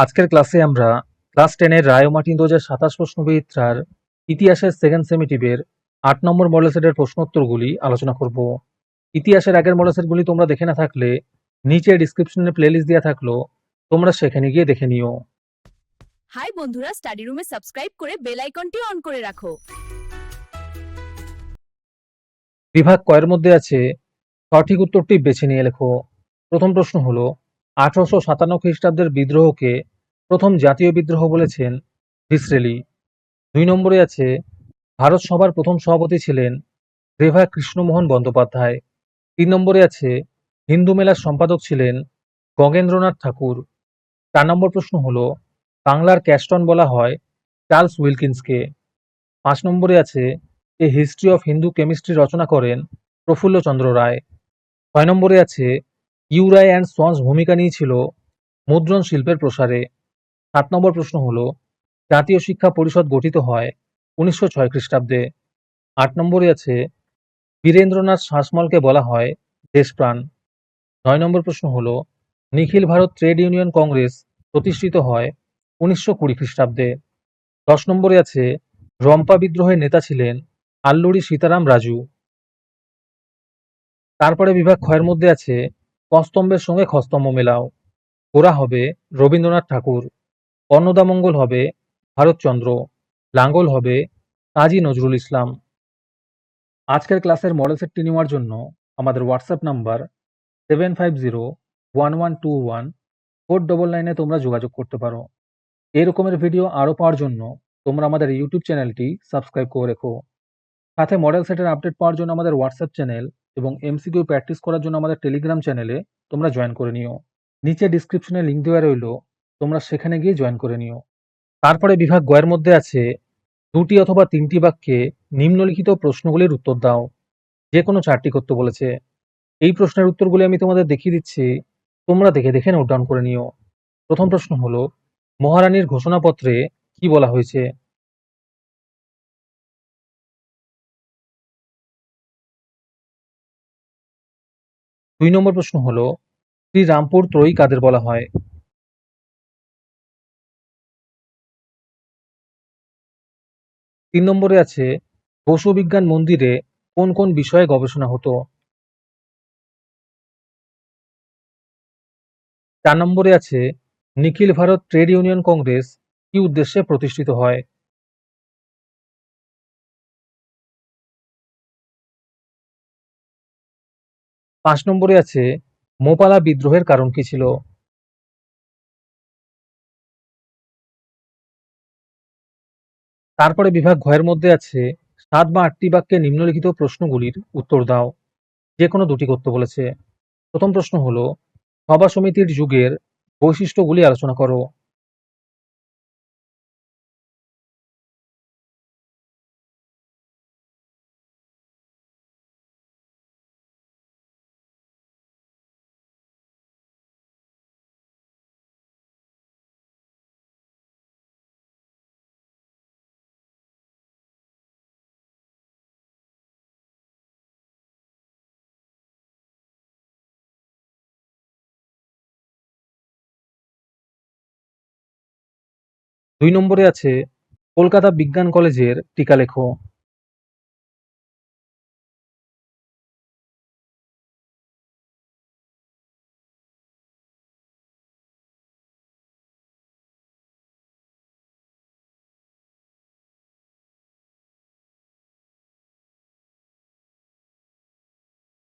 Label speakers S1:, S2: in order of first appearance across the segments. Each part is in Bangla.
S1: আজকের ক্লাসে আমরা ক্লাস 10 এর রায় ও মার্টিন 2027 প্রশ্নবিচিত্রার ইতিহাসের সেকেন্ড সেমিটিভের 8 নম্বর মডেল সেটের প্রশ্নোত্তরগুলি আলোচনা করব। ইতিহাসের আগের মডেল সেটগুলি তোমরা দেখে না থাকলে নিচে ডিসক্রিপশনে প্লেলিস্ট দেওয়া থাকলো, তোমরা সেখানে গিয়ে দেখে নিও।
S2: হাই বন্ধুরা, স্টাডি রুমে সাবস্ক্রাইব করে বেল আইকনটি অন করে রাখো।
S1: বিভাগ কয়ের মধ্যে আছে সঠিক উত্তরটি বেছে নিয়ে লেখো। প্রথম প্রশ্ন হলো 1857 খ্রিস্টাব্দের বিদ্রোহকে প্রথম জাতীয় বিদ্রোহ বলেছেন ডিসরেলি। 2 নম্বরে আছে ভারত সভার প্রথম সভাপতি ছিলেন রেভা কৃষ্ণমোহন বন্দ্যোপাধ্যায়। 3 নম্বরে আছে হিন্দু মেলার সম্পাদক ছিলেন গগেন্দ্রনাথ ঠাকুর। 4 নম্বর প্রশ্ন হলো বাংলার ক্যাস্টন বলা হয় চার্লস উইলকিন্সকে। 5 নম্বরে আছে a history of Hindu chemistry রচনা করেন প্রফুল্লচন্দ্র রায়। 6 নম্বরে আছে ইউরাই অ্যান্ড সন্স ভূমিকা নিয়েছিল মুদ্রণ শিল্পের প্রসারে। 7 নম্বর প্রশ্ন হলো জাতীয় শিক্ষা পরিষদ গঠিত হয় 1906 খ্রিস্টাব্দে। 8 নম্বরে আছে বীরেন্দ্রনাথ শাসমলকে বলা হয় দেশপ্রাণ। 9 নম্বর প্রশ্ন হলো নিখিল ভারত ট্রেড ইউনিয়ন কংগ্রেস প্রতিষ্ঠিত হয় 1920 খ্রিস্টাব্দে। 10 নম্বরে আছে রম্পা বিদ্রোহের নেতা ছিলেন আল্লুরি সীতারাম রাজু। তারপরে বিভাগ ক্ষয়ের মধ্যে আছে কস্তম্ভের সঙ্গে খস্তম্ভ মেলাও। গোরা হবে রবীন্দ্রনাথ ঠাকুর, অন্নদামঙ্গল হবে ভারতচন্দ্র, লাঙ্গল হবে কাজী নজরুল ইসলাম। আজকের ক্লাসের মডেল সেটটি নেওয়ার জন্য আমাদের হোয়াটসঅ্যাপ নাম্বার 7501121499 তোমরা যোগাযোগ করতে পারো। এই রকমের ভিডিও আরও পাওয়ার জন্য তোমরা আমাদের ইউটিউব চ্যানেলটি সাবস্ক্রাইব করে রেখো। সাথে মডেল সেটের আপডেট পাওয়ার জন্য আমাদের হোয়াটসঅ্যাপ চ্যানেল এবং এমসিকিউ প্র্যাকটিস করার জন্য আমাদের টেলিগ্রাম চ্যানেলে তোমরা জয়েন করে নিও। নিচে ডিসক্রিপশনে লিঙ্ক দেওয়া রইল, তোমরা সেখানে গিয়ে জয়েন করে নিও। তারপরে বিভাগ গয়ের মধ্যে আছে 2টি অথবা 3টি বাক্যে নিম্নলিখিত প্রশ্নগুলির উত্তর দাও। যে কোনো 4টি করতে বলেছে। এই প্রশ্নের উত্তরগুলি আমি তোমাদের দেখিয়ে দিচ্ছি, তোমরা দেখে দেখে নোট ডাউন করে নিও। প্রথম প্রশ্ন হলো মহারানীর ঘোষণাপত্রে কি বলা হয়েছে? দুই নম্বর প্রশ্ন হলো শ্রীরামপুর ত্রয়ী কাদের বলা হয়? 3 নম্বরে আছে বসু বিজ্ঞান মন্দিরে কোন কোন বিষয়ে গবেষণা হতো? 4 নম্বরে আছে নিখিল ভারত ট্রেড ইউনিয়ন কংগ্রেস কি উদ্দেশ্যে প্রতিষ্ঠিত হয়? 5 নম্বরে আছে মোপালা বিদ্রোহের কারণ কি ছিল? তারপরে বিভাগ ঘয়ের মধ্যে আছে 7 বা 8টি বাক্যে নিম্নলিখিত প্রশ্নগুলির উত্তর দাও। যে কোনো 2টি করতে বলেছে। প্রথম প্রশ্ন হলো সভা সমিতির যুগের বৈশিষ্ট্যগুলি আলোচনা করো। দুই নম্বরে আছে কলকাতা বিজ্ঞান কলেজের টিকা লেখো।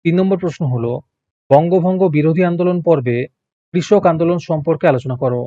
S1: তিন নম্বর প্রশ্ন হলো বঙ্গভঙ্গ বিরোধী আন্দোলন পর্বে কৃষক আন্দোলন সম্পর্কে আলোচনা করো।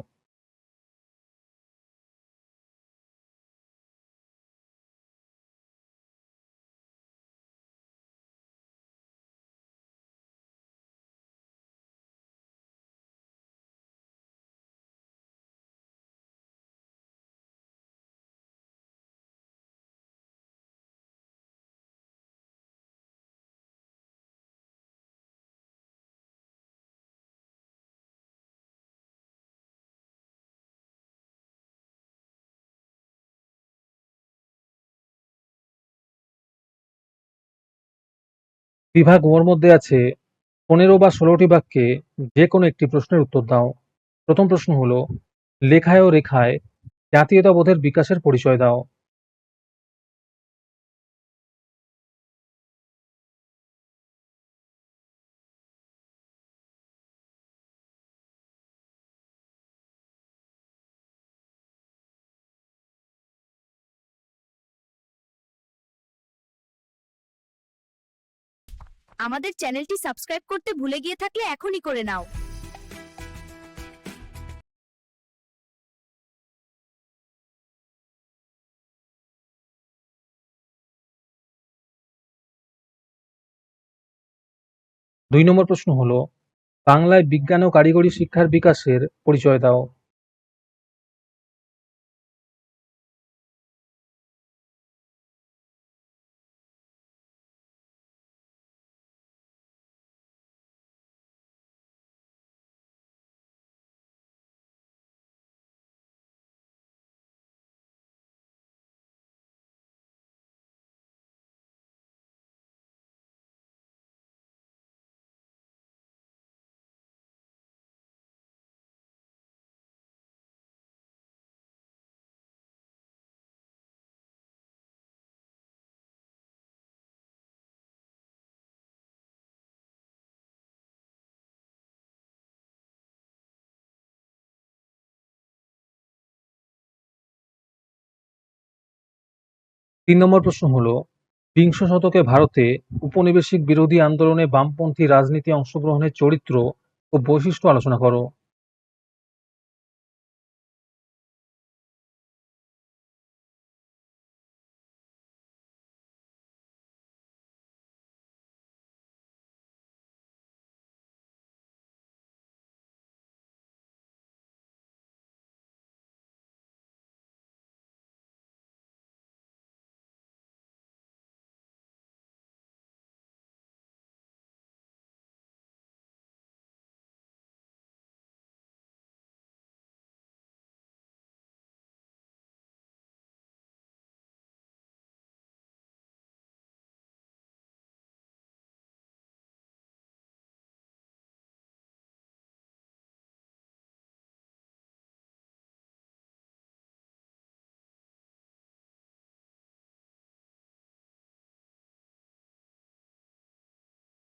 S1: বিভাগ ওর মধ্যে আছে 15 বা 16টি বাক্যে যে কোনো একটি প্রশ্নের উত্তর দাও। প্রথম প্রশ্ন হলো লেখায় ও রেখায় জাতীয়তাবোধের বিকাশের পরিচয় দাও।
S2: আমাদের চ্যানেলটি সাবস্ক্রাইব করতে ভুলে গিয়ে থাকলে এখনই করে নাও।
S1: দুই নম্বর প্রশ্ন হলো, বাংলায় বিজ্ঞান ও কারিগরি শিক্ষার বিকাশের পরিচয় দাও। তিন নম্বর প্রশ্ন হলো, বিংশ শতকে ভারতে উপনিবেশিক বিরোধী আন্দোলনে বামপন্থী রাজনীতি অংশগ্রহণের চরিত্র ও বৈশিষ্ট্য আলোচনা করো।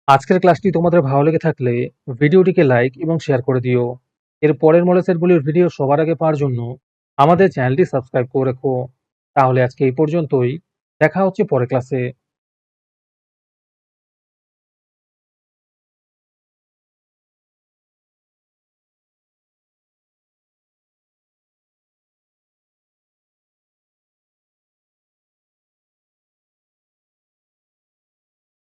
S1: আজকের ক্লাসটি তোমাদের ভালো লেগে থাকলে ভিডিওটিকে লাইক এবং শেয়ার করে দিও। এর পরের মডেল সেটগুলির ভিডিও সবার আগে পাওয়ার জন্য আমাদের চ্যানেলটি সাবস্ক্রাইব করে রেখো। তাহলে আজকে এই পর্যন্তই। দেখা হচ্ছে পরের ক্লাসে।